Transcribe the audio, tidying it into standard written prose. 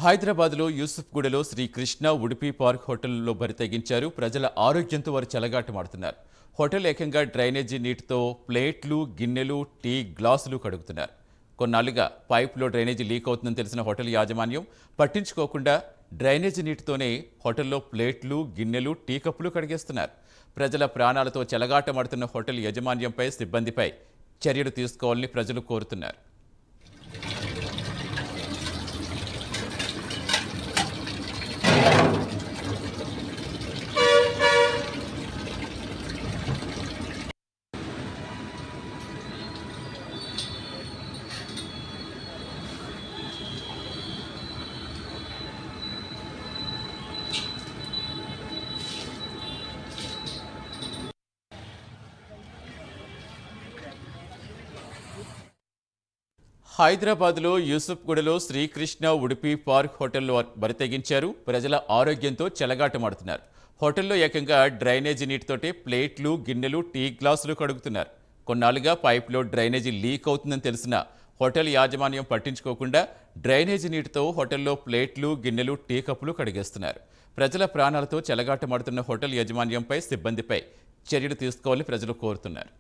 హైదరాబాద్లో యూసుఫ్గూడలో శ్రీ కృష్ణ ఉడిపి పార్క్ హోటల్లో బరి తెగించారు. ప్రజల ఆరోగ్యంతో వారు చెలగాటమాడుతున్నారు. హోటల్ ఏకంగా డ్రైనేజీ నీటితో ప్లేట్లు, గిన్నెలు, టీ గ్లాసులు కడుగుతున్నారు. కొన్నాళ్లుగా పైప్లో డ్రైనేజీ లీక్ అవుతుందని తెలిసిన హోటల్ యాజమాన్యం పట్టించుకోకుండా డ్రైనేజీ నీటితోనే హోటల్లో ప్లేట్లు, గిన్నెలు, టీ కప్పులు కడిగేస్తున్నారు. ప్రజల ప్రాణాలతో చెలగాటమాడుతున్న హోటల్ యాజమాన్యంపై, సిబ్బందిపై చర్యలు తీసుకోవాలని ప్రజలు కోరుతున్నారు. హైదరాబాద్లో యూసుఫ్గూడలో శ్రీకృష్ణ ఉడిపి పార్క్ హోటల్లో బరి తెగించారు. ప్రజల ఆరోగ్యంతో చెలగాటమాడుతున్నారు. హోటల్లో ఏకంగా డ్రైనేజీ నీటితోటే ప్లేట్లు, గిన్నెలు, టీ గ్లాసులు కడుగుతున్నారు. కొన్నాళ్లుగా పైప్లో డ్రైనేజీ లీక్ అవుతుందని తెలిసిన హోటల్ యాజమాన్యం పట్టించుకోకుండా డ్రైనేజీ నీటితో హోటల్లో ప్లేట్లు, గిన్నెలు, టీ కప్పులు కడిగేస్తున్నారు. ప్రజల ప్రాణాలతో చెలగాటమాడుతున్న హోటల్ యాజమాన్యంపై, సిబ్బందిపై చర్యలు తీసుకోవాలని ప్రజలు కోరుతున్నారు.